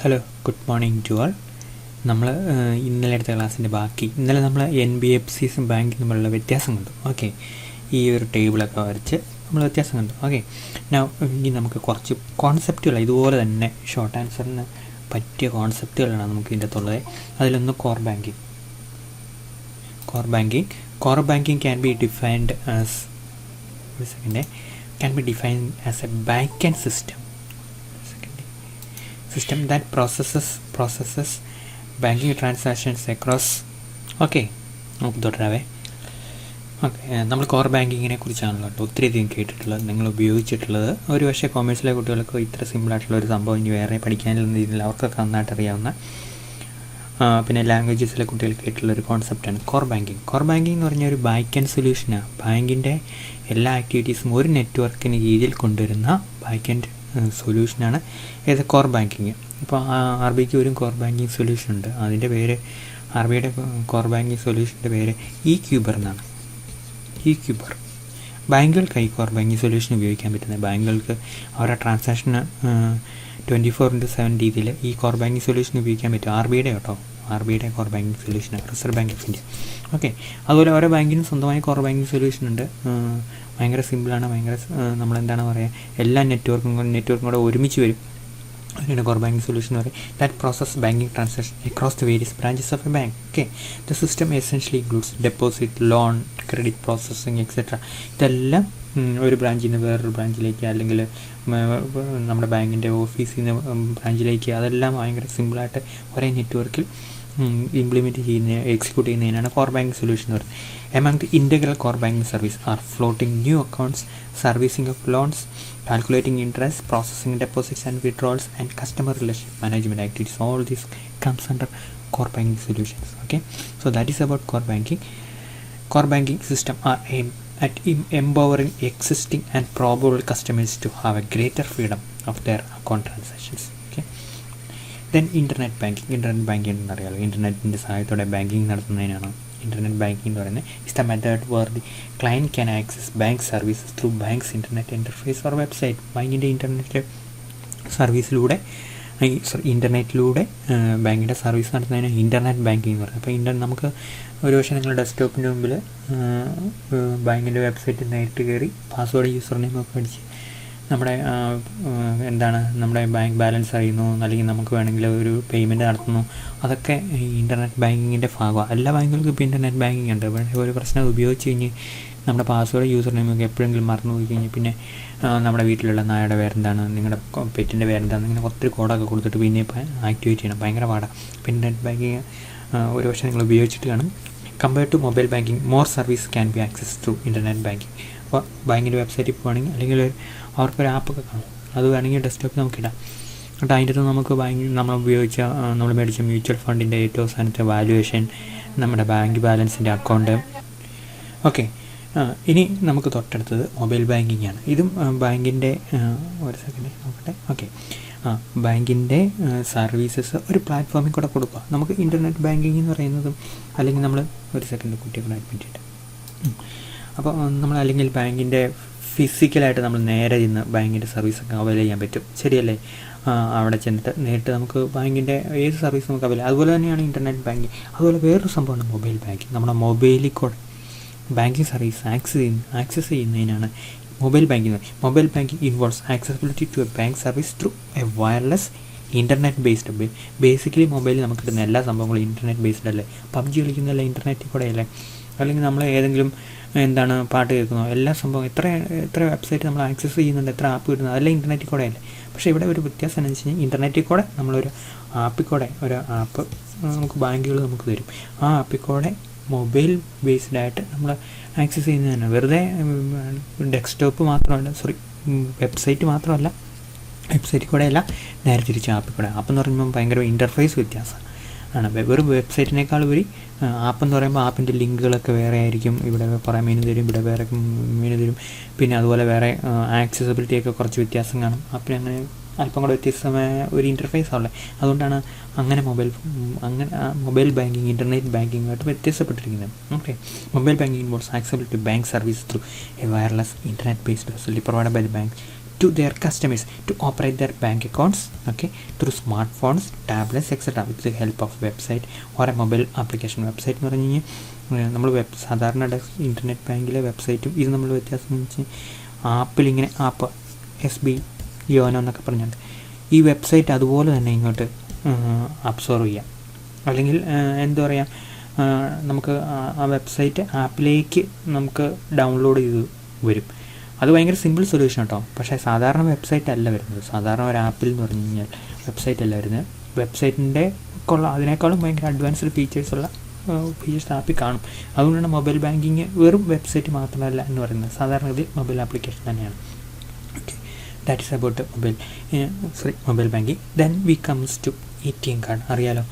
Hello, good morning to all. നമ്മൾ ഇന്നലെ എടുത്ത ക്ലാസ്സിൻ്റെ ബാക്കി ഇന്നലെ നമ്മൾ NBFCസും ബാങ്കും തമ്മിലുള്ള വ്യത്യാസം കണ്ടു. ഓക്കെ, ഈ ഒരു ടേബിളൊക്കെ വരച്ച് നമ്മൾ വ്യത്യാസം കണ്ടു. ഓക്കെ, ഇനി നമുക്ക് കുറച്ച് കോൺസെപ്റ്റുകൾ ഇതുപോലെ തന്നെ ഷോർട്ട് ആൻസറിന് പറ്റിയ കോൺസെപ്റ്റുകളാണ് നമുക്ക് ഇതിൻ്റെ അകത്തുള്ളത്. അതിലൊന്ന് core banking. Core banking can be defined as A back and system that processes banking transactions across. Okay, നമുക്ക് തുടരാവേ. ഓക്കെ, നമ്മൾ കോർ ബാങ്കിങ്ങിനെ കുറിച്ചാണല്ലോ ഒത്തിരി അധികം കേട്ടിട്ടുള്ളത്, നിങ്ങൾ ഉപയോഗിച്ചിട്ടുള്ളത്. ഒരു പക്ഷേ കൊമേഴ്സിലെ കുട്ടികൾക്ക് ഇത്ര സിമ്പിളായിട്ടുള്ള ഒരു സംഭവം ഇനി വേറെ പഠിക്കാനുള്ള രീതിയിൽ അവർക്കൊക്കെ നന്നായിട്ട് അറിയാവുന്ന പിന്നെ ലാംഗ്വേജസിലെ കുട്ടികൾ കേട്ടിട്ടുള്ളൊരു കോൺസെപ്റ്റാണ് കോർ ബാങ്കിങ്. കോർ ബാങ്കിങ് എന്ന് പറഞ്ഞാൽ ഒരു ബാക്ക് ആൻഡ് സൊല്യൂഷനാണ്. ബാങ്കിൻ്റെ എല്ലാ ആക്ടിവിറ്റീസും ഒരു നെറ്റ്വർക്കിന് കീഴിൽ കൊണ്ടുവരുന്ന ബാക്ക് ആൻഡ് സൊല്യൂഷനാണ് ഏത് കോർ ബാങ്കിങ്. ഇപ്പോൾ RBIക്ക് ഒരു കോർ ബാങ്കിങ് സൊല്യൂഷൻ ഉണ്ട്. അതിൻ്റെ പേര് RBIയുടെ കോർ ബാങ്കിങ് സൊല്യൂഷൻ്റെ പേര് ഇക്യൂബർ എന്നാണ്. ഇക്യൂബർ ബാങ്കുകൾക്ക് ഈ കോർ ബാങ്കിങ് സൊല്യൂഷൻ ഉപയോഗിക്കാൻ പറ്റുന്നത്. ബാങ്കുകൾക്ക് അവരുടെ ട്രാൻസാക്ഷന് 24/7 രീതിയിൽ ഈ കോർ ബാങ്കിങ് സൊല്യൂഷൻ ഉപയോഗിക്കാൻ പറ്റും. RBIയുടെ core banking solution, Reserve Bank of India. Okay, അതുപോലെ ഓരോ ബാങ്കിനും സ്വന്തമായി കോർ ബാങ്കിങ് സൊല്യൂഷൻ ഉണ്ട്. ഭയങ്കര സിമ്പിളാണ്. നമ്മളെന്താണ് പറയുക, എല്ലാ നെറ്റ്വർക്കും കൂടെ ഒരുമിച്ച് വരും. അതിനാണ് കോർ ബാങ്കിങ് സൊല്യൂഷൻ എന്ന് പറയും. That process banking transaction across the various branches of A bank. Okay, the system essentially includes deposit, loan, credit processing etcetera. ഇതെല്ലാം ഒരു ബ്രാഞ്ചിൽ നിന്ന് വേറൊരു ബ്രാഞ്ചിലേക്ക്, അല്ലെങ്കിൽ നമ്മുടെ ബാങ്കിൻ്റെ ഓഫീസിൽ നിന്ന് ബ്രാഞ്ചിലേക്ക്, അതെല്ലാം ഭയങ്കര സിമ്പിളായിട്ട് ഒരേ നെറ്റ്വർക്കിൽ എക്സിക്യൂട്ട് ചെയ്യുന്നതിനാണ് കോർ ബാങ്കിങ് സൊല്യൂഷൻ എന്ന് പറയുന്നത്. Among the integral core banking service are floating new accounts, servicing of loans, calculating interest, processing deposits and withdrawals, and customer relationship management activities. All this comes under core banking solutions. Okay, so that is about core banking. Core banking system are aimed at empowering existing and probable customers to have a greater freedom of their account transactions. Okay, then internet banking എന്ന് അറിയാലോ. ഇൻ്റർനെറ്റിൻ്റെ സഹായത്തോടെ banking നടത്തുന്നതിനാണ് internet banking എന്ന് പറയുന്നത്. Is the method where the client can access bank services through bank's internet interface or website. ബാങ്കിൻ്റെ internet സർവീസിലൂടെ ഇൻ്റർനെറ്റിലൂടെ ബാങ്കിൻ്റെ സർവീസ് നടത്തുന്നതിന് ഇൻ്റർനെറ്റ് ബാങ്കിങ് എന്ന് പറയുന്നത്. അപ്പോൾ നമുക്ക് ഒരു പക്ഷേ നിങ്ങളുടെ ഡെസ്ക്ടോപ്പിൻ്റെ മുമ്പിൽ ബാങ്കിൻ്റെ വെബ്സൈറ്റിൽ നേരിട്ട് കയറി പാസ്വേഡ് യൂസർ നെയിമൊക്കെ അടിച്ച് നമ്മുടെ ബാങ്ക് ബാലൻസ് അറിയുന്നു, അല്ലെങ്കിൽ നമുക്ക് വേണമെങ്കിൽ ഒരു പേയ്മെൻറ്റ് നടത്തുന്നു. അതൊക്കെ ഇൻ്റർനെറ്റ് ബാങ്കിങ്ങിൻ്റെ ഭാഗമാണ്. എല്ലാ ബാങ്കുകൾക്കും ഇപ്പോൾ ഇൻ്റർനെറ്റ് ബാങ്കിങ് ഉണ്ട്. പക്ഷേ ഒരു പ്രശ്നം ഉപയോഗിച്ച് കഴിഞ്ഞ് നമ്മുടെ പാസ്വേഡ് യൂസർ നെയിമൊക്കെ എപ്പോഴെങ്കിലും മറന്നു പോയി കഴിഞ്ഞാൽ പിന്നെ നമ്മുടെ വീട്ടിലുള്ള നായയുടെ പേരെന്താണ്, നിങ്ങളുടെ പെറ്റിൻ്റെ പേരെന്താണ്, ഇങ്ങനെ ഒത്തിരി കോഡൊക്കെ കൊടുത്തിട്ട് പിന്നെ ആക്ടിവേറ്റ് ചെയ്യണം. ഭയങ്കര പാടാണ്. ഇപ്പോൾ ഇൻ്റർനെറ്റ് ബാങ്കിങ് ഒരു പക്ഷേ നിങ്ങൾ ഉപയോഗിച്ചിട്ട് കാണും. Compared to mobile banking, more service can be access through internet banking. അപ്പോൾ ബാങ്കിൻ്റെ വെബ്സൈറ്റിൽ പോകുകയാണെങ്കിൽ, അല്ലെങ്കിൽ അവർക്കൊരു ആപ്പൊക്കെ കാണും, അത് വേണമെങ്കിൽ ഡെസ്ക്ടോപ്പിൽ നമുക്കിടാം. എന്നിട്ട് അതിൻ്റെ അകത്ത് നമുക്ക് നമ്മൾ മേടിച്ച മ്യൂച്വൽ ഫണ്ടിൻ്റെ ഏറ്റവും അവസാനത്തെ വാല്യുവേഷൻ, നമ്മുടെ ബാങ്ക് ബാലൻസിൻ്റെ അക്കൗണ്ട്. ഓക്കെ, ഇനി നമുക്ക് തൊട്ടടുത്തത് മൊബൈൽ ബാങ്കിങ് ആണ്. ഇതും ബാങ്കിൻ്റെ ഒരു സെക്കൻഡ് നോക്കട്ടെ. ഓക്കെ, ബാങ്കിൻ്റെ സർവീസസ് ഒരു പ്ലാറ്റ്ഫോമിൽ കൂടെ കൊടുക്കുക. നമുക്ക് ഇൻ്റർനെറ്റ് ബാങ്കിങ് എന്ന് പറയുന്നതും, അല്ലെങ്കിൽ നമ്മൾ ഒരു സെക്കൻഡ് കുട്ടികളെ അഡ്മിറ്റ് ചെയ്തിട്ട് അപ്പോൾ നമ്മൾ അല്ലെങ്കിൽ ബാങ്കിൻ്റെ ഫിസിക്കലായിട്ട് നമ്മൾ നേരെ ചെന്ന് ബാങ്കിൻ്റെ സർവീസൊക്കെ അവൈൽ ചെയ്യാൻ പറ്റും. ശരിയല്ലേ? അവിടെ ചെന്നിട്ട് നേരിട്ട് നമുക്ക് ബാങ്കിൻ്റെ ഏത് സർവീസ് നമുക്ക് അവൈൽ. അതുപോലെ തന്നെയാണ് ഇൻ്റർനെറ്റ് ബാങ്കിങ്. അതുപോലെ വേറൊരു സംഭവമാണ് മൊബൈൽ ബാങ്കിങ്. നമ്മുടെ മൊബൈലിൽ കൂടെ ബാങ്കിങ് സർവീസ് ആക്സസ് ചെയ്യുന്നതിനാണ് mobile banking. Mobile banking involves accessibility to a bank service through a wireless internet based. Basically മൊബൈലിൽ നമുക്ക് കിട്ടുന്ന എല്ലാ സംഭവങ്ങളും ഇൻ്റർനെറ്റ് ബേസ്ഡ് അല്ലേ. PUBG കളിക്കുന്നതല്ല ഇൻ്റർനെറ്റിൽ കൂടെ അല്ലേ, അല്ലെങ്കിൽ നമ്മൾ ഏതെങ്കിലും പാട്ട് കേൾക്കുന്നു, എല്ലാ സംഭവം എത്ര വെബ്സൈറ്റ് നമ്മൾ ആക്സസ് ചെയ്യുന്നുണ്ട്, എത്ര ആപ്പ് കിട്ടുന്നത്, അതെല്ലാം ഇൻ്റർനെറ്റിൽ കൂടെ അല്ലേ. പക്ഷേ ഇവിടെ ഒരു വ്യത്യാസം എന്ന് വെച്ച് കഴിഞ്ഞാൽ ഇൻ്റർനെറ്റിൽ കൂടെ നമ്മളൊരു ആപ്പിൽ കൂടെ ഒരു ആപ്പ് നമുക്ക് ബാങ്കുകൾ നമുക്ക് തരും. ആ ആപ്പിൽ കൂടെ മൊബൈൽ ബേസ്ഡായിട്ട് നമ്മൾ ആക്സസ് ചെയ്യുന്നതാണ്. വെറുതെ ഡെസ്ക്ടോപ്പ് മാത്രമല്ല, വെബ്സൈറ്റ് മാത്രമല്ല, വെബ്സൈറ്റിൽ കൂടെ അല്ല, നേരെ തിരിച്ച് ആപ്പിൽ കൂടെ. ആപ്പെന്ന് പറയുമ്പോൾ ഭയങ്കര ഇൻ്റർഫേസ് വ്യത്യാസമാണ്. വെറും വെബ്സൈറ്റിനേക്കാൾ ഉപരി ആപ്പെന്ന് പറയുമ്പോൾ ആപ്പിൻ്റെ ലിങ്കുകളൊക്കെ വേറെ ആയിരിക്കും. ഇവിടെ കുറേ മെനു തരും, ഇവിടെ വേറെ മെനു തരും. പിന്നെ അതുപോലെ വേറെ ആക്സസിബിലിറ്റിയൊക്കെ കുറച്ച് വ്യത്യാസം കാണും. ആപ്പിന് അങ്ങനെ അല്പം കൂടെ വ്യത്യസ്തമായ ഒരു ഇൻ്റർഫേസ് ആണല്ലേ. അതുകൊണ്ടാണ് അങ്ങനെ മൊബൈൽ ബാങ്കിങ് ഇൻ്റർനെറ്റ് ബാങ്കിങ്ങുമായിട്ട് വ്യത്യാസപ്പെട്ടിരിക്കുന്നത്. Okay, mobile banking involves accessibility bank service through a wireless internet based facility provided by the bank to their customers to operate their bank accounts, okay, through smartphones, tablets, etc. with the help of website or a mobile application. Website എന്ന് പറഞ്ഞു കഴിഞ്ഞാൽ നമ്മൾ സാധാരണ internet ബാങ്കിലെ വെബ്സൈറ്റും ഇത് നമ്മൾ വ്യത്യാസം എന്ന് വെച്ചാൽ ആപ്പിലിങ്ങനെ ആപ്പ് SB യോനോ എന്നൊക്കെ പറഞ്ഞുകൊണ്ട് ഈ വെബ്സൈറ്റ് അതുപോലെ തന്നെ ഇങ്ങോട്ട് അബ്സോർവ് ചെയ്യാം. അല്ലെങ്കിൽ എന്താ പറയുക, നമുക്ക് ആ വെബ്സൈറ്റ് ആപ്പിലേക്ക് നമുക്ക് ഡൗൺലോഡ് ചെയ്ത് വരും. അത് ഭയങ്കര സിമ്പിൾ സൊല്യൂഷൻ കേട്ടോ. പക്ഷേ സാധാരണ വെബ്സൈറ്റ് അല്ല വരുന്നത്. സാധാരണ ഒരു ആപ്പിൽ എന്ന് പറഞ്ഞു കഴിഞ്ഞാൽ വെബ്സൈറ്റ് അല്ല വരുന്നത്. വെബ്സൈറ്റിൻ്റെ അതിനേക്കാളും ഭയങ്കര അഡ്വാൻസ്ഡ് ഫീച്ചേഴ്സ് ആപ്പിൽ കാണും. അതുകൊണ്ടാണ് മൊബൈൽ ബാങ്കിങ് വെറും വെബ്സൈറ്റ് മാത്രമല്ല എന്ന് പറയുന്നത്. സാധാരണഗതിയിൽ മൊബൈൽ ആപ്ലിക്കേഷൻ തന്നെയാണ്. Okay, that is about mobile banking. Then we comes to ATM card. അറിയാലോ,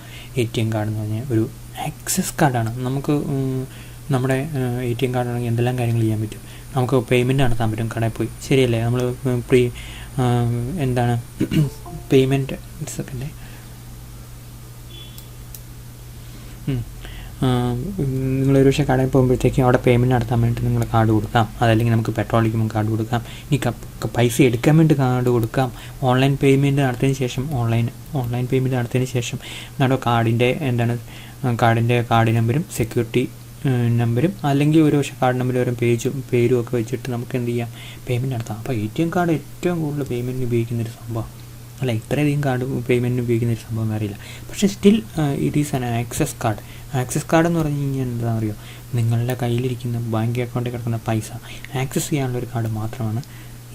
ATM കാർഡ് എന്ന് പറഞ്ഞാൽ ഒരു ആക്സസ് കാർഡാണ്. നമുക്ക് നമ്മുടെ ATM കാർഡാണെങ്കിൽ എന്തെല്ലാം കാര്യങ്ങൾ ചെയ്യാൻ പറ്റും. നമുക്ക് പേയ്മെൻറ്റ് നടത്താൻ പറ്റും കടയിൽ പോയി, ശരിയല്ലേ? നമ്മൾ എന്താണ് പേയ്മെൻറ്റ് സെക്കൻഡ് നിങ്ങളൊരു പക്ഷേ കടയിൽ പോകുമ്പോഴത്തേക്കും അവിടെ പേയ്മെൻറ്റ് നടത്താൻ വേണ്ടി നിങ്ങൾ കാർഡ് കൊടുക്കാം. അതല്ലെങ്കിൽ നമുക്ക് പെട്രോൾ അടിക്കുമ്പോൾ കാർഡ് കൊടുക്കാം. ഇനി പൈസ എടുക്കാൻ വേണ്ടി കാർഡ് കൊടുക്കാം. ഓൺലൈൻ പേയ്മെൻറ്റ് നടത്തിയതിന് ശേഷം ഓൺലൈൻ പേയ്മെൻറ്റ് നടത്തിയതിന് ശേഷം നമ്മുടെ കാർഡ് നമ്പരും സെക്യൂരിറ്റി നമ്പരും അല്ലെങ്കിൽ ഒരു പക്ഷേ കാർഡ് നമ്പർ വരും പേരും ഒക്കെ വെച്ചിട്ട് നമുക്ക് എന്ത് ചെയ്യാം, പേയ്മെൻറ്റ് നടത്താം. അപ്പോൾ ATM കാർഡ് ഏറ്റവും കൂടുതൽ പേയ്മെൻറ്റിന് ഉപയോഗിക്കുന്നൊരു സംഭവം അല്ല. ഇത്രയധികം കാർഡ് പേയ്മെൻറ്റിന് ഉപയോഗിക്കുന്നൊരു സംഭവം അറിയില്ല. പക്ഷേ still it is an access card. Access card എന്ന് പറഞ്ഞു കഴിഞ്ഞാൽ എന്താ പറയുക, നിങ്ങളുടെ കയ്യിലിരിക്കുന്ന ബാങ്ക് അക്കൗണ്ടിൽ കിടക്കുന്ന പൈസ ആക്സസ് ചെയ്യാനുള്ളൊരു കാർഡ് മാത്രമാണ്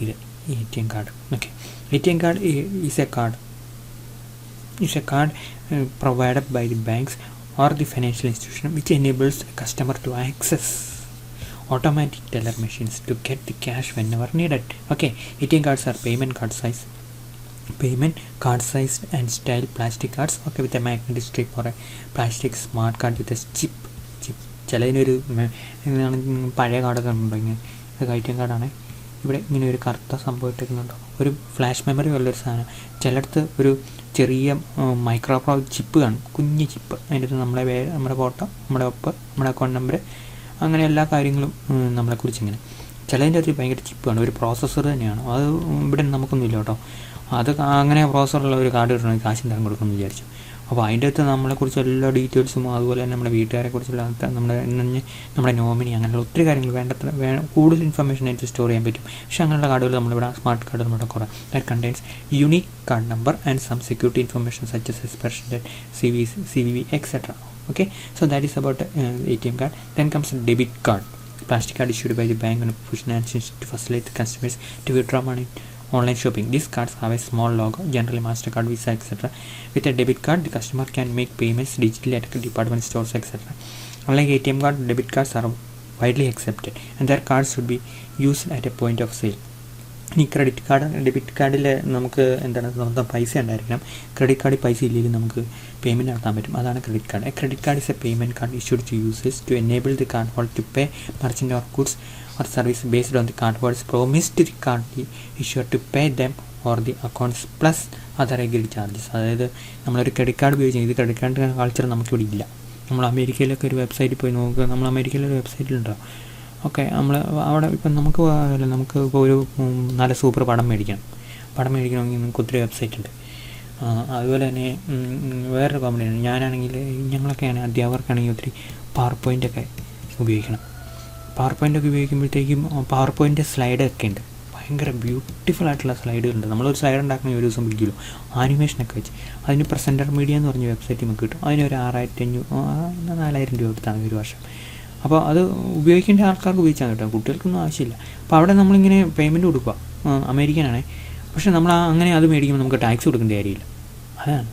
ഇത് ATM card. Okay, ATM card is A card provided by the banks or the financial institution which enables a customer to access automatic teller machines to get the cash whenever needed. Okay, ATM cards are payment card size and style plastic cards, okay, with a magnetic strip or a plastic smart card with a chip. ചിലതിനൊരു പഴയ കാർഡൊക്കെ ഉണ്ടോ, ഇങ്ങനെ ATM കാർഡാണ്. ഇവിടെ ഇങ്ങനെ ഒരു കറുത്ത സംഭവം ഇട്ടിരിക്കുന്നുണ്ടോ, ഒരു ഫ്ലാഷ് മെമ്മറി ഉള്ളൊരു സാധനം. ചിലടത്ത് ഒരു ചെറിയ മൈക്രോപ്രോ ചിപ്പ് കാണും, കുഞ്ഞ് ചിപ്പ്. അതിൻ്റെ അടുത്ത് നമ്മുടെ ഫോട്ടോ, നമ്മുടെ ഒപ്പ്, നമ്മുടെ അക്കൗണ്ട് നമ്പർ, അങ്ങനെ എല്ലാ കാര്യങ്ങളും നമ്മളെക്കുറിച്ച് ഇങ്ങനെ. ചിലതിൻ്റെ അടുത്ത് ഭയങ്കര ചിപ്പ് കാണും, ഒരു പ്രോസസ്സർ തന്നെയാണ്. അത് ഇവിടെ നമുക്കൊന്നുമില്ല കേട്ടോ. അത് അങ്ങനെ പ്രോസസ്സറുള്ള ഒരു കാർഡ് കിട്ടണമെങ്കിൽ കാശും തരം കൊടുക്കുമെന്ന് വിചാരിച്ചു. അപ്പോൾ അതിൻ്റെ അടുത്ത് നമ്മളെക്കുറിച്ച് എല്ലാ ഡീറ്റെയിൽസും, അതുപോലെ തന്നെ നമ്മുടെ വീട്ടുകാരെക്കുറിച്ചുള്ള നമ്മുടെ നോമിനി, അങ്ങനെയുള്ള ഒത്തിരി കാര്യങ്ങൾ കൂടുതൽ ഇൻഫർമേഷൻ ആയിട്ട് സ്റ്റോർ ചെയ്യാൻ പറ്റും. പക്ഷേ അങ്ങനെയുള്ള കാർഡുകൾ നമ്മളിവിടെ സ്മാർട്ട് കാർഡ് നമ്മുടെ കുറേ that contains unique card number and some security information such as expression date, CVV, etc. Okay, so that is about ATM card. Then comes debit card. Plastic card issued by the bank and push to facilitate the customers to withdraw money online shopping. These cards have a small logo, generally MasterCard, Visa, etc. With a debit card, the customer can make payments digitally at department stores, etc. Unlike ATM card, debit cards are widely accepted and their cards should be used at a point of sale. ഈ credit card, debit കാർഡിൽ നമുക്ക് എന്താണ് സ്വന്തം പൈസ ഉണ്ടായിരിക്കണം. Credit കാർഡിൽ പൈസ ഇല്ലെങ്കിൽ നമുക്ക് പേയ്മെൻറ്റ് നടത്താൻ പറ്റും. അതാണ് credit card. A credit card is a payment card issued to users to enable the card holder to pay merchant or goods or service based on the card holders promised to the card issuer to pay them or the accounts plus other agreed charges. അതായത് നമ്മളൊരു credit card ഉപയോഗിച്ചാൽ, ഇത് credit card culture നമുക്കിവിടെ ഇല്ല. നമ്മൾ അമേരിക്കയിലൊക്കെ ഒരു വെബ്സൈറ്റിൽ പോയി നോക്കുക, നമ്മൾ അമേരിക്കയിലൊരു വെബ്സൈറ്റിലുണ്ടാവും. ഓക്കെ, നമ്മൾ അവിടെ ഇപ്പം നമുക്ക് ഇപ്പോൾ ഒരു നല്ല സൂപ്പർ പടം മേടിക്കണമെങ്കിൽ നമുക്ക് ഒത്തിരി വെബ്സൈറ്റ് ഉണ്ട്. അതുപോലെ തന്നെ വേറൊരു കോമഡിയാണ്, ഞാനാണെങ്കിൽ ഞങ്ങളൊക്കെയാണ് അധ്യാപകർക്കാണെങ്കിൽ ഒത്തിരി പവർ പോയിൻ്റൊക്കെ ഉപയോഗിക്കണം. പവർ പോയിൻ്റൊക്കെ ഉപയോഗിക്കുമ്പോഴത്തേക്കും പവർ പോയിൻ്റ് സ്ലൈഡൊക്കെ ഉണ്ട്, ഭയങ്കര ബ്യൂട്ടിഫുൾ ആയിട്ടുള്ള സ്ലൈഡുകളുണ്ട്. നമ്മളൊരു സ്ലൈഡ് ഉണ്ടാക്കുന്ന ഒരു ദിവസം പിടിക്കുമല്ലോ, ആനിമേഷനൊക്കെ വെച്ച്. അതിന് പ്രസൻറ്റർ മീഡിയ എന്ന് പറഞ്ഞ വെബ്സൈറ്റ് നമുക്ക് കിട്ടും. അതിനൊരു 4,000 രൂപ കൊടുത്താണ് ഒരു വർഷം. അപ്പോൾ അത് ഉപയോഗിക്കേണ്ട ആൾക്കാർക്ക് ഉപയോഗിച്ചാൽ കിട്ടും, കുട്ടികൾക്കൊന്നും ആവശ്യമില്ല. അപ്പോൾ അവിടെ നമ്മളിങ്ങനെ പേയ്മെൻറ്റ് കൊടുക്കുക, അമേരിക്കനാണേ. പക്ഷേ നമ്മൾ അങ്ങനെ അത് മേടിക്കുമ്പോൾ നമുക്ക് ടാക്സ് കൊടുക്കേണ്ട കാര്യമില്ല. അതാണ്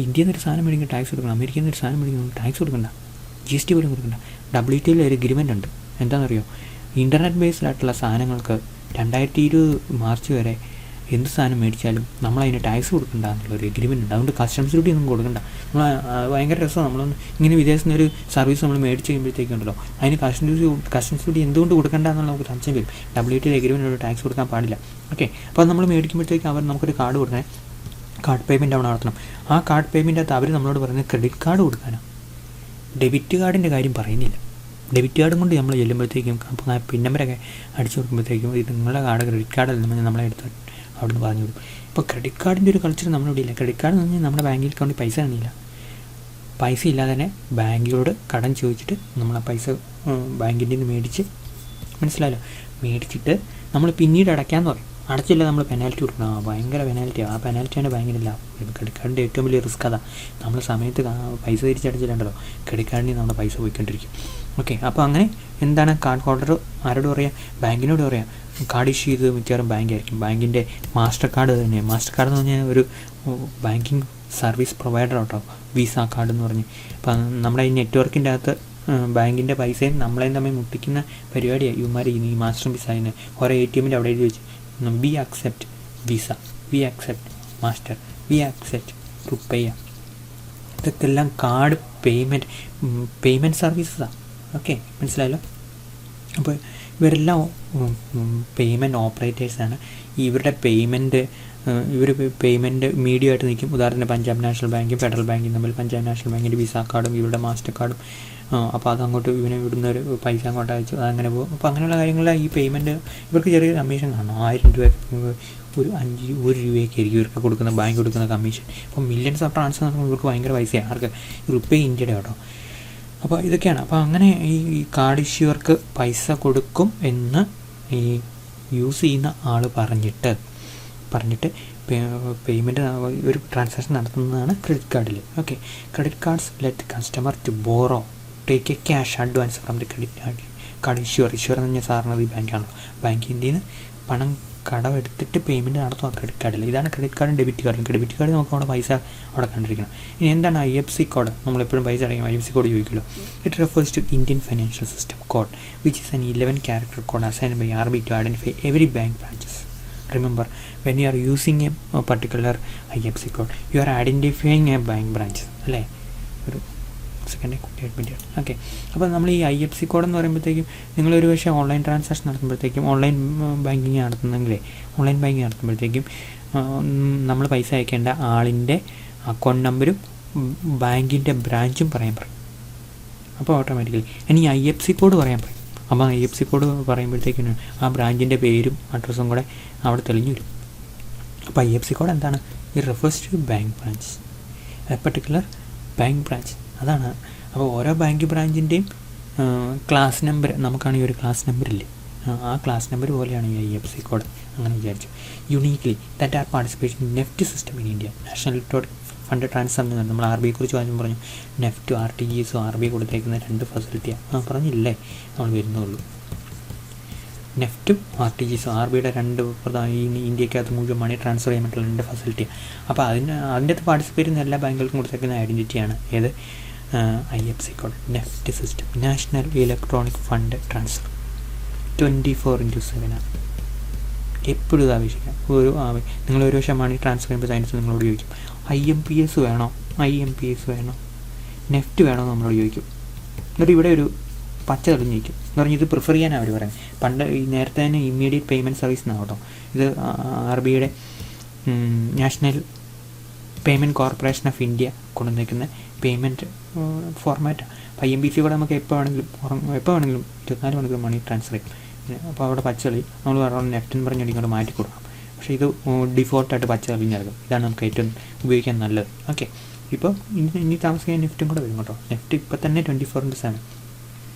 ഇന്ത്യയിൽ നിന്നൊരു സാധനം മേടിക്കുമ്പോൾ ടാക്സ് കൊടുക്കണം, അമേരിക്കയിൽ നിന്നൊരു സാധനം മേടിക്കുമ്പോൾ ടാക്സ് കൊടുക്കണ്ട, GST പോലും കൊടുക്കണ്ട. WTO ഒരു എഗ്രിമെൻ്റ് ഉണ്ട്. എന്താണെന്നറിയോ, ഇൻ്റർനെറ്റ് ബേസ്ഡായിട്ടുള്ള സാധനങ്ങൾക്ക് 2020 മാർച്ച് വരെ എന്ത് സാധനം മേടിച്ചാലും നമ്മളതിന് ടാക്സ് കൊടുക്കണ്ട എന്നുള്ളൊരു എഗ്രിമെൻ്റ് ഉണ്ട്. അതുകൊണ്ട് കസ്റ്റംസ് ഡ്യൂട്ടി ഒന്നും കൊടുക്കണ്ട. നമ്മൾ ഭയങ്കര രസമാണ്. നമ്മളൊന്ന് ഇങ്ങനെ വിദേശത്ത് നിന്നൊരു സർവീസ് നമ്മൾ മേടിച്ച് കഴിയുമ്പോഴത്തേക്കുണ്ടല്ലോ, അതിന് കസ്റ്റംസ് ഡ്യൂട്ടി എന്തുകൊണ്ട് കൊടുക്കണ്ട എന്നുള്ള നമുക്ക് സംശയം വരും. WTO എഗ്രിമെൻ്റ് ടാക്സ് കൊടുക്കാൻ പാടില്ല. ഓക്കെ, അപ്പോൾ നമ്മൾ മേടിക്കുമ്പോഴത്തേക്ക് അവർ നമുക്കൊരു കാർഡ് കൊടുക്കണേ, കാർഡ് പേയ്മെൻറ്റ് അവിടെ നടത്തണം. ആ കാർഡ് പേയ്മെൻറ്റിനകത്ത് അവർ നമ്മളോട് പറയുന്നത് ക്രെഡിറ്റ് കാർഡ് കൊടുക്കാനാണ്, ഡെബിറ്റ് കാർഡിൻ്റെ കാര്യം പറയുന്നില്ല. ഡെബിറ്റ് കാർഡും കൊണ്ട് നമ്മൾ ചെല്ലുമ്പോഴത്തേക്കും പിൻ നമ്പരൊക്കെ അടിച്ചു കൊടുക്കുമ്പോഴത്തേക്കും ഇത് നിങ്ങളുടെ കാർഡ് ക്രെഡിറ്റ് കാർഡല്ല, നമ്മളെ എടുത്ത് അവിടുന്ന് പറഞ്ഞു വിടും. ഇപ്പോൾ ക്രെഡിറ്റ് കാർഡിൻ്റെ ഒരു കൾച്ചർ നമ്മളിവിടെ ഇല്ല. ക്രെഡിറ്റ് കാർഡ് എന്ന് പറഞ്ഞാൽ നമ്മുടെ ബാങ്ക് അക്കൗണ്ടിൽ പൈസ കാണില്ല. പൈസ ഇല്ലാതെ തന്നെ ബാങ്കിലോട് കടം ചോദിച്ചിട്ട് നമ്മൾ ആ പൈസ ബാങ്കിൻ്റെ നിന്ന് മേടിച്ച്, മനസ്സിലായല്ലോ, മേടിച്ചിട്ട് നമ്മൾ പിന്നീട് അടയ്ക്കാമെന്ന് പറയും. അടച്ചില്ല നമ്മൾ പെനാൽറ്റി കൊടുക്കണം. ഭയങ്കര പെനാൽറ്റിയാണ്. ആ പെനാൽറ്റിയാണ് ബാങ്കിനില്ല. ക്രെഡിറ്റ് കാർഡിൻ്റെ ഏറ്റവും വലിയ റിസ്ക് അതാണ്. നമ്മൾ സമയത്ത് പൈസ തിരിച്ചടച്ചിട്ടുണ്ടല്ലോ, ക്രെഡിറ്റ് കാർഡിന് നമ്മുടെ പൈസ പോയിക്കൊണ്ടിരിക്കും. ഓക്കെ, അപ്പോൾ അങ്ങനെ എന്താണ് കാർഡ് ഹോൾഡർ ആരോട് പറയാം? ബാങ്കിനോട് പറയാം. കാർഡ് ഇഷ്യൂ ചെയ്ത് മിക്കവാറും ബാങ്കായിരിക്കും. ബാങ്കിൻ്റെ മാസ്റ്റർ കാർഡ് തന്നെ. മാസ്റ്റർ കാർഡ് എന്ന് പറഞ്ഞാൽ ഒരു ബാങ്കിങ് സർവീസ് പ്രൊവൈഡർ കേട്ടോ, വിസ കാർഡ് എന്ന് പറഞ്ഞ്. അപ്പം നമ്മുടെ ഈ നെറ്റ്വർക്കിൻ്റെ അകത്ത് ബാങ്കിൻ്റെ പൈസയും നമ്മളെയും തമ്മിൽ മുട്ടിക്കുന്ന പരിപാടിയാണ് ഇവന്മാർ ഈ മാസ്റ്റർ വിസയിന് ഓരോ ATMൻ്റെ അവിടെ എഴുതി വെച്ച് we accept Visa, we accept Master, we accept RuPay. ഇതൊക്കെ എല്ലാം കാർഡ് പേയ്മെൻറ്റ് സർവീസസാണ്. ഓക്കെ, മനസ്സിലായല്ലോ. അപ്പോൾ ഇവരെല്ലാം പേയ്മെൻറ്റ് ഓപ്പറേറ്റേഴ്സാണ്. ഇവരുടെ പേയ്മെൻറ്റ് മീഡിയ ആയിട്ട് നിൽക്കും. ഉദാഹരണത്തിന് പഞ്ചാബ് നാഷണൽ ബാങ്കും ഫെഡറൽ ബാങ്കും തമ്മിൽ പഞ്ചാബ് നാഷണൽ ബാങ്കിൻ്റെ വിസ കാർഡും ഇവരുടെ മാസ്റ്റർ കാർഡും, അപ്പോൾ അതങ്ങോട്ട് ഇവിടുന്ന് ഒരു പൈസ അങ്ങോട്ട് അയച്ചു അതങ്ങനെ പോകും. അപ്പോൾ അങ്ങനെയുള്ള കാര്യങ്ങളിൽ ഈ പേയ്മെൻറ്റ് ഇവർക്ക് ചെറിയ കമ്മീഷൻ കാണും. 1000 രൂപ ഒരു 1 രൂപയൊക്കെ ആയിരിക്കും ഇവർക്ക് കൊടുക്കുന്ന ബാങ്ക് കൊടുക്കുന്ന കമ്മീഷൻ. അപ്പോൾ മില്യൺസ് ഓഫ് ട്രാൻസ്ഫർ നടക്കുമ്പോൾ ഇവർക്ക് ഭയങ്കര പൈസയാണ്. ആർക്ക്? റുപ്പേ ഇന്ത്യയുടെ കേട്ടോ. അപ്പോൾ ഇതൊക്കെയാണ്. അപ്പോൾ അങ്ങനെ ഈ കാർഡ് ഇഷ്യൂവർക്ക് പൈസ കൊടുക്കും എന്ന് ഈ യൂസ് ചെയ്യുന്ന ആൾ പറഞ്ഞിട്ട് പേയ്മെൻറ്റ് ഒരു ട്രാൻസാക്ഷൻ നടത്തുന്നതാണ് ക്രെഡിറ്റ് കാർഡിൽ. Okay, credit cards let customer to borrow take a cash advance from the credit card issuer എന്ന് പറഞ്ഞാൽ സാറിനത് ഈ ബാങ്കാണല്ലോ. ബാങ്കിൻ്റെ നിന്ന് പണം കടമെടുത്തിട്ട് പേയ്മെൻറ്റ് നടത്തുക ക്രെഡിറ്റ് കാർഡിൽ. ഇതാണ് ക്രെഡിറ്റ് കാർഡും ഡെബിറ്റ് കാർഡും. ഡെബിറ്റ് കാർഡ് നമുക്ക് അവിടെ പൈസ അവിടെ കണ്ടിരിക്കണം. ഇനി എന്താണ് IFSC കോഡ്? നമ്മളെപ്പോഴും പൈസ അടയ്ക്കും, IFSC കോഡ് ചോദിക്കുമല്ലോ. It refers to Indian financial system code which is an 11 character code assigned by RBI to identify every bank branches. Remember, when you are using a particular IFSC code, you are identifying a bank branch. അല്ലേ? ഒരു second admit. Okay, അപ്പോൾ നമ്മൾ ഈ IFSC code എന്ന് പറയുമ്പോഴത്തേക്കും നിങ്ങളൊരു പക്ഷേ online transaction നടത്തുമ്പോഴത്തേക്കും online banking നടത്തുമ്പോഴത്തേക്കും നമ്മൾ പൈസ അയക്കേണ്ട ആളിൻ്റെ അക്കൗണ്ട് നമ്പരും ബാങ്കിൻ്റെ ബ്രാഞ്ചും പറയാൻ പറയും. അപ്പോൾ ഓട്ടോമാറ്റിക്കലി ഇനി IFSC കോഡ് പറയാൻ പറയും. അപ്പോൾ IFSC കോഡ് പറയുമ്പോഴത്തേക്കും ആ ബ്രാഞ്ചിൻ്റെ പേരും അഡ്രസ്സും കൂടെ അവിടെ തെളിഞ്ഞു വരും. അപ്പോൾ IFSC കോഡ് എന്താണ്? It refers to bank branch, a particular bank branch. അതാണ്. അപ്പോൾ ഓരോ ബാങ്ക് ബ്രാഞ്ചിൻ്റെയും ക്ലാസ് നമ്പർ, നമുക്കാണെങ്കിൽ ഒരു ക്ലാസ് നമ്പറില്ലേ, ആ ക്ലാസ് നമ്പർ പോലെയാണ് ഈ IFSC കോഡ്. അങ്ങനെ വിചാരിച്ചു. Uniquely that are participation in NEFT system in India. National electronic fund transfer എന്ന് നമ്മൾ RBI കുറിച്ച് ആദ്യം പറഞ്ഞു. NEFT RTGS RBI കൊടുത്തേക്കുന്ന 2 ഫെസിലിറ്റിയാണ്. പറഞ്ഞില്ലേ, നമ്മൾ വരുന്നുള്ളൂ. നെഫ്റ്റും RTGS RBIയുടെ 2 പ്രധാന ഇന്ത്യക്കകത്ത് മുഴുവൻ മണി ട്രാൻസ്ഫർ ചെയ്യാൻ പറ്റുള്ള 2 ഫെസിലിറ്റിയാണ്. അപ്പോൾ അതിൻ്റെ അകത്ത് പാർട്ടിസിപ്പേറ്റ് ചെയ്യുന്ന എല്ലാ ബാങ്കുകൾക്കും കൊടുത്തേക്കുന്ന ഐഡൻറ്റിറ്റിയാണ് ഏത്? IFSC code. NEFT system, national electronic fund transfer 24/7 എപ്പോഴും ഇത് ആവശ്യിക്കാം. നിങ്ങൾ ഒരു പക്ഷേ മണി ട്രാൻസ്ഫർ ചെയ്യുമ്പോൾ സയൻസ് നിങ്ങളോട് ചോദിക്കും IMPS വേണോ, നെഫ്റ്റ് വേണോ നമ്മളോട് ചോദിക്കും. എന്നിട്ട് ഇവിടെ ഒരു പച്ച തെളിഞ്ഞിരിക്കും എന്ന് പറഞ്ഞ് ഇത് പ്രിഫർ ചെയ്യാനാണ് അവർ പറയുന്നത്. പണ്ട് ഈ നേരത്തെ തന്നെ ഇമ്മീഡിയറ്റ് പേയ്മെൻറ്റ് സർവീസ് എന്നാണ് കേട്ടോ. ഇത് RBIയുടെ National Payment Corporation of India കൊണ്ടുവന്നിരിക്കുന്ന പേയ്മെൻറ്റ് ഫോർമാറ്റാണ്. അപ്പോൾ IMPC കൂടെ നമുക്ക് എപ്പോൾ വേണമെങ്കിലും 24 മണിക്കൂർ മണി ട്രാൻസ്ഫർ ചെയ്യും. അപ്പോൾ അവിടെ പച്ചളി നമ്മൾ പറഞ്ഞ നെഫ്റ്റ് എന്ന് പറഞ്ഞ് ഇങ്ങോട്ട് മാറ്റി കൊടുക്കണം. പക്ഷേ ഇത് ഡിഫോൾട്ടായിട്ട് പച്ച തെളിഞ്ഞിറക്കും. ഇതാണ് നമുക്ക് ഏറ്റവും ഉപയോഗിക്കാൻ നല്ലത്. ഓക്കെ, ഇപ്പോൾ ഇനി താമസിക്കാൻ നെഫ്റ്റും കൂടെ വരും കേട്ടോ. നെഫ്റ്റ് ഇപ്പോൾ തന്നെ 24/7.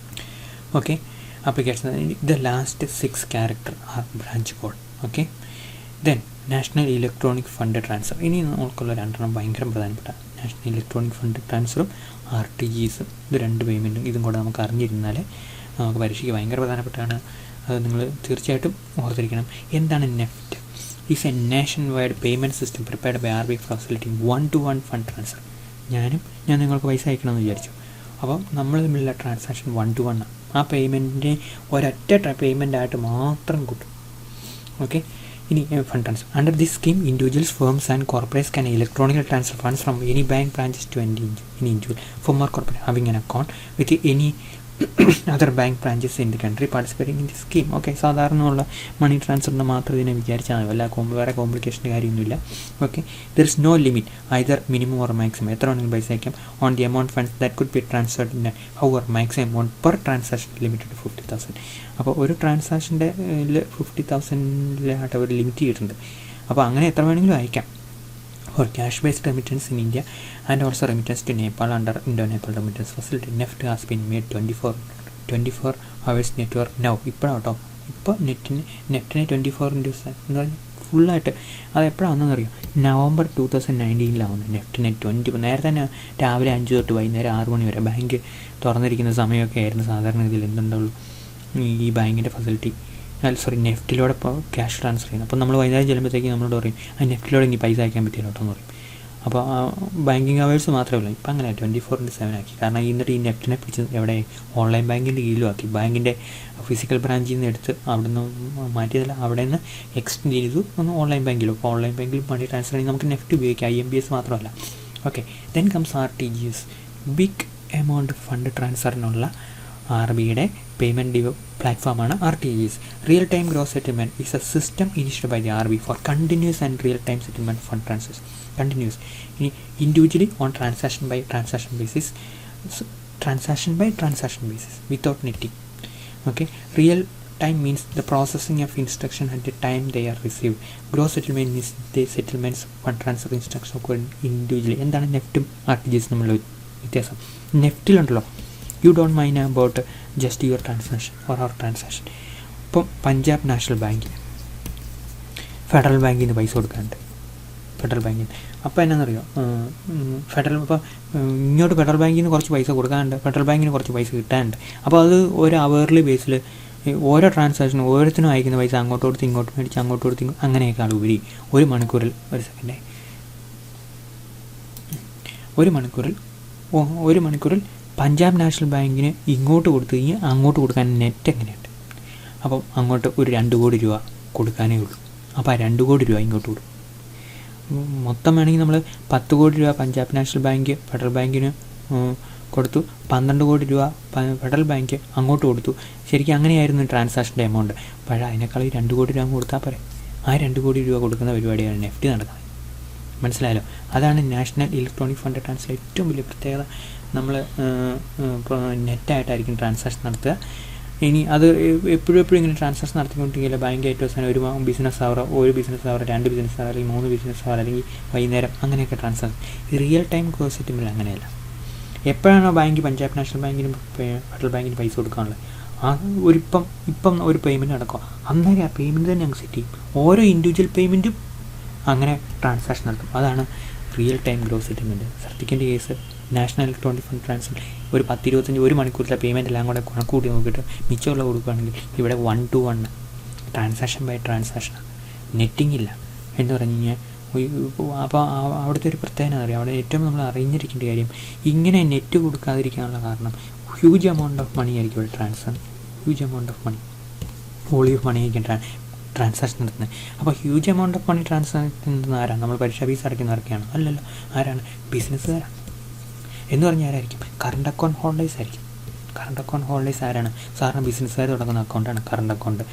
Okay, application the last 6 character are branch code. Okay, then national electronic fund transfer. ഇനി നമുക്കുള്ള 2 ഭയങ്കര പ്രധാനപ്പെട്ട നാഷണൽ ഇലക്ട്രോണിക് ഫണ്ട് ട്രാൻസ്ഫറും RTGS. ഇത് 2 പേയ്മെൻറ്റും ഇതും കൂടെ നമുക്ക് അറിഞ്ഞിരുന്നാൽ നമുക്ക് പരീക്ഷയ്ക്ക് ഭയങ്കര പ്രധാനപ്പെട്ടാണ്. അത് നിങ്ങൾ തീർച്ചയായിട്ടും ഓർത്തിരിക്കണം. എന്താണ് NEFT? Is a nation wide payment system prepared by RBI facility 1-to-1 fund transfer. ഞാൻ നിങ്ങൾക്ക് പൈസ അയക്കണമെന്ന് വിചാരിച്ചു. അപ്പം നമ്മൾ തമ്മിലുള്ള ട്രാൻസാക്ഷൻ 1-to-1 ആണ്. ആ പേയ്മെൻറ്റിനെ ഒരൊറ്റ പേയ്മെൻറ്റായിട്ട് മാത്രം കൂട്ടും. ഓക്കെ, ഇനി fund transfer. Under this scheme individuals, firms and corporates can electronical transfer funds from any bank branches to any individual. Former corporate having an account with any other bank branches in the country participating in the scheme. Okay, സാധാരണയുള്ള money ട്രാൻസ്ഫറിന് മാത്രം ഇതിനെ വിചാരിച്ചാൽ മതി. വേറെ കോംപ്ലിക്കേഷൻ്റെ കാര്യമൊന്നുമില്ല. Okay, there is no limit either minimum or maximum. എത്ര വേണമെങ്കിലും പൈസ അയക്കാം. On the amount funds that could be transferred in hour maximum amount per transaction limited 50,000. അപ്പോൾ ഒരു ട്രാൻസാക്ഷൻ്റെ 50,000 അവർ ലിമിറ്റ് ചെയ്തിട്ടുണ്ട്. അപ്പോൾ അങ്ങനെ എത്ര വേണമെങ്കിലും അയക്കാം. For cash-based remittance in India and also remittance to Nepal under Indo-Nepal remittance facility, NEFT has been made 24 hours network now. ഇപ്പോഴാട്ടോ, ഇപ്പോൾ നെഫ്റ്റിന് 24 എന്ന് പറഞ്ഞാൽ ഫുള്ളായിട്ട് അത് എപ്പോഴാണെന്ന് അറിയാം, November 2019 നെഫ്റ്റിന് 20. നേരത്തെ തന്നെ രാവിലെ 5 തൊട്ട് വൈകുന്നേരം 6 മണി വരെ ബാങ്ക് തുറന്നിരിക്കുന്ന സമയമൊക്കെ ആയിരുന്നു സാധാരണ ഇതിൽ എന്തുണ്ടാവുള്ളൂ ഈ ബാങ്കിൻ്റെ ഫെസിലിറ്റി. നെഫ്റ്റിലൂടെ ഇപ്പോൾ ക്യാഷ് ട്രാൻസ്ഫർ ചെയ്യുന്നത്. അപ്പോൾ നമ്മൾ വൈകുന്നേരം ചെല്ലുമ്പോഴത്തേക്ക് നമ്മളോട് പറയും ആ നെഫ്റ്റിലൂടെ ഇനി പൈസ അയക്കാൻ പറ്റില്ല കേട്ടോ എന്ന് പറയും. അപ്പോൾ ബാങ്കിങ് അവേഴ്സ് മാത്രമേ ഉള്ളൂ. ഇപ്പം അങ്ങനെ 24/7 ആക്കി. കാരണം എന്നിട്ട് ഈ നെഫ്റ്റിനെ പിടിച്ച് എവിടെ ഓൺലൈൻ ബാങ്കിൻ്റെ കീഴിലും ആക്കി. ബാങ്കിൻ്റെ ഫിസിക്കൽ ബ്രാഞ്ചിൽ നിന്ന് എടുത്ത് അവിടെ നിന്ന് മാറ്റിയതല്ല, അവിടെ നിന്ന് എക്സ്റ്റെൻഡ് ചെയ്തു ഒന്ന് ഓൺലൈൻ ബാങ്കിലും. അപ്പോൾ ഓൺലൈൻ ബാങ്കിൽ മണി ട്രാൻസ്ഫർ ചെയ്ത് നമുക്ക് നെഫ്റ്റ് ഉപയോഗിക്കാം, IMPS മാത്രമല്ല. Okay, then comes RTGS, big amount fund ട്രാൻസ്ഫറിനുള്ള RBIയുടെ പേയ്മെൻറ്റ് പ്ലാറ്റ്ഫോമാണ് RTGS. Real time gross settlement is a system initiated by the RBI for continuous and real time settlement fund transfers. Continuous, ഇനി individually on transaction by transaction basis without netting. Okay, real time means the processing of instruction at the time they are received. Gross settlement means the settlements fund transfer instruction occurring individually. എന്താണ് നെഫ്റ്റും RTGS തമ്മിലുള്ള വ്യത്യാസം? നെഫ്റ്റിലുണ്ടല്ലോ you don't mind about just your transaction or our transaction. ഇപ്പം Punjab national ബാങ്കിൽ federal ബാങ്കിൽ നിന്ന് പൈസ കൊടുക്കാനുണ്ട്, ഫെഡറൽ ബാങ്കിൽ നിന്ന്. അപ്പോൾ എന്നാണെന്നറിയോ, ഇപ്പോൾ ഇങ്ങോട്ട് ഫെഡറൽ ബാങ്കിൽ നിന്ന് കുറച്ച് പൈസ കൊടുക്കാനുണ്ട്, ഫെഡറൽ ബാങ്കിന് കുറച്ച് പൈസ കിട്ടാനുണ്ട്. അപ്പോൾ അത് ഒരു അവർലി ബേസിൽ ഓരോ ട്രാൻസാക്ഷനും ഓരോരുത്തരും അയക്കുന്ന പൈസ അങ്ങോട്ട് കൊടുത്ത് ഇങ്ങോട്ട് മേടിച്ച് അങ്ങോട്ട് കൊടുത്ത് അങ്ങനെയൊക്കെയാണ് ഉപരി ഒരു മണിക്കൂറിൽ ഒരു മണിക്കൂറിൽ പഞ്ചാബ് നാഷണൽ ബാങ്കിന് ഇങ്ങോട്ട് കൊടുത്തു കഴിഞ്ഞാൽ അങ്ങോട്ട് കൊടുക്കാൻ നെറ്റ് എങ്ങനെയുണ്ട്? അപ്പം അങ്ങോട്ട് ഒരു 2 കോടി രൂപ കൊടുക്കാനേ ഉള്ളൂ. അപ്പോൾ ആ 2 കോടി രൂപ ഇങ്ങോട്ട് കൊടുക്കും. മൊത്തം വേണമെങ്കിൽ നമ്മൾ 10 കോടി രൂപ പഞ്ചാബ് നാഷണൽ ബാങ്ക് ഫെഡറൽ ബാങ്കിന് കൊടുത്തു, 12 കോടി രൂപ ഫെഡറൽ ബാങ്ക് അങ്ങോട്ട് കൊടുത്തു. ശരിക്കും അങ്ങനെയായിരുന്നു ട്രാൻസാക്ഷൻ്റെ എമൗണ്ട്. പക്ഷേ അതിനേക്കാൾ 2 കോടി രൂപ കൊടുത്താൽ പോരെ. ആ 2 കോടി രൂപ കൊടുക്കുന്ന പരിപാടിയാണ് നെഫ്റ്റ് നടക്കുന്നത്. മനസ്സിലായല്ലോ? അതാണ് നാഷണൽ ഇലക്ട്രോണിക് ഫണ്ട് ട്രാൻസ്ഫർ ഏറ്റവും വലിയ പ്രത്യേകത. നമ്മൾ നെറ്റായിട്ടായിരിക്കും ട്രാൻസാക്ഷൻ നടത്തുക. ഇനി അത് എപ്പോഴും ഇങ്ങനെ ട്രാൻസാക്ഷൻ നടത്തിക്കൊണ്ടിരിക്കില്ല. ബാങ്ക് ഏറ്റവും അവസാനം ഒരു ബിസിനസ് അവർ, 2 ബിസിനസ് അവർ, അല്ലെങ്കിൽ 3 ബിസിനസ് അവർ, അല്ലെങ്കിൽ വൈകുന്നേരം അങ്ങനെയൊക്കെ transaction. Real time gross settlement അങ്ങനെയല്ല. എപ്പോഴാണോ ബാങ്ക് പഞ്ചാബ് നാഷണൽ ബാങ്കിനും ഫെഡറൽ ബാങ്കിന് പൈസ കൊടുക്കാനുള്ളത്, ഇപ്പം ഒരു പേയ്മെൻറ്റ് നടക്കും, അന്നേരം ആ പേയ്മെൻറ്റ് തന്നെ അങ്ങ് സെറ്റ് ചെയ്യും. ഓരോ ഇൻഡിവിജ്വൽ പേയ്മെൻറ്റും അങ്ങനെ ട്രാൻസാക്ഷൻ നടത്തും. അതാണ് റിയൽ ടൈം ഗ്രോസ് സെറ്റിൽമെൻറ്റ്. സർട്ടിഫിക്കറ്റിൻ്റെ case national electronic fund transfer ഒരു 10-25 ഒരു മണിക്കൂറിലെ പേയ്മെൻറ്റ് എല്ലാം കൂടെ കണക്കൂട്ടി നോക്കിയിട്ട് മിച്ചമുള്ള കൊടുക്കുകയാണെങ്കിൽ ഇവിടെ 1-to-1 transaction by transaction, netting ഇല്ല എന്ന് പറഞ്ഞു കഴിഞ്ഞാൽ. അപ്പോൾ അവിടുത്തെ ഒരു പ്രത്യേകത അറിയാം. അവിടെ ഏറ്റവും നമ്മൾ അറിഞ്ഞിരിക്കേണ്ട കാര്യം, ഇങ്ങനെ നെറ്റ് കൊടുക്കാതിരിക്കാനുള്ള കാരണം ഹ്യൂജ് എമൗണ്ട് ഓഫ് മണി ആയിരിക്കും ഇവിടെ huge amount of money, volume of money ആയിരിക്കും ട്രാൻസാക്ഷൻ നടത്തുന്നത്. അപ്പോൾ huge amount of money transaction നടത്തുന്ന ആരാണ്? നമ്മൾ പരീക്ഷ ഫീസ് അടയ്ക്കുന്നവർക്കാണ്? അല്ലല്ലോ. ആരാണ്? ബിസിനസ്സുകാരാണ്. എന്ന് പറഞ്ഞാൽ ആരായിരിക്കും? കറണ്ട് അക്കൗണ്ട് ഹോൾഡേഴ്സ് ആയിരിക്കും. കറണ്ട് അക്കൗണ്ട് ഹോൾഡേഴ്സ് ആരാണ്? സാധാരണ ബിസിനസ്സുകാർ തുടങ്ങുന്ന അക്കൗണ്ടാണ് കറണ്ട് അക്കൗണ്ട്.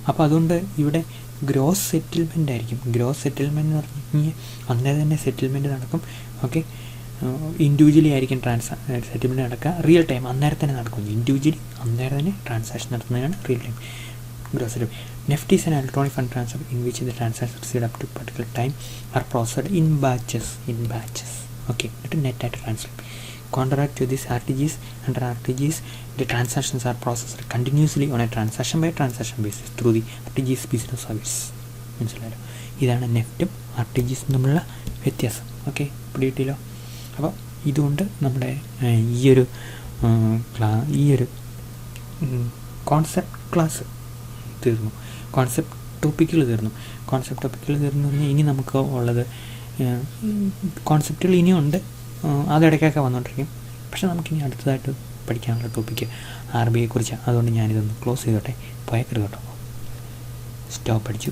അപ്പോൾ അതുകൊണ്ട് ഇവിടെ ഗ്രോസ് സെറ്റിൽമെൻ്റ് ആയിരിക്കും. ഗ്രോസ് സെറ്റിൽമെൻറ്റ് എന്ന് പറഞ്ഞു കഴിഞ്ഞാൽ അന്നേരം തന്നെ സെറ്റിൽമെൻറ്റ് നടക്കും. ഓക്കെ, ഇൻഡിവിജ്വലി ആയിരിക്കും സെറ്റിൽമെൻറ്റ് നടക്കുക. റിയൽ ടൈം അന്നേരം തന്നെ നടക്കും. ഇൻഡിവിജ്വലി അന്നേരം തന്നെ ട്രാൻസാക്ഷൻ നടത്തുന്നതാണ് real time gross settlement. NEFT is an electronic fund transfer in which the transaction received up to particular time are processed in batches. Okay, എന്നിട്ട് നെറ്റായിട്ട് transfer. Contrary to this RTGS, under RTGS the transactions are processed continuously on a transaction by transaction basis through the RTGS business service. മനസ്സിലായല്ലോ? ഇതാണ് നെഫ്റ്റും RTGSും തമ്മിലുള്ള വ്യത്യാസം. Okay, പിടിയിട്ടില്ലോ? അപ്പോൾ ഇതുകൊണ്ട് നമ്മുടെ ഈയൊരു കോൺസെപ്റ്റ് ക്ലാസ് തീർന്നു. കോൺസെപ്റ്റ് ടോപ്പിക്കുകൾ തീർന്നു പറഞ്ഞാൽ ഇനി നമുക്ക് ഉള്ളത് കോൺസെപ്റ്റുകൾ ഇനിയുണ്ട്. അതിടയ്ക്കൊക്കെ വന്നുകൊണ്ടിരിക്കും. പക്ഷേ നമുക്കിനി അടുത്തതായിട്ട് പഠിക്കാനുള്ള ടോപ്പിക്ക് RBI കുറിച്ചാണ്. അതുകൊണ്ട് ഞാനിതൊന്ന് ക്ലോസ് ചെയ്തോട്ടെ. പോയേക്കരുത് കേട്ടോ. സ്റ്റോപ്പ് അടിച്ചു.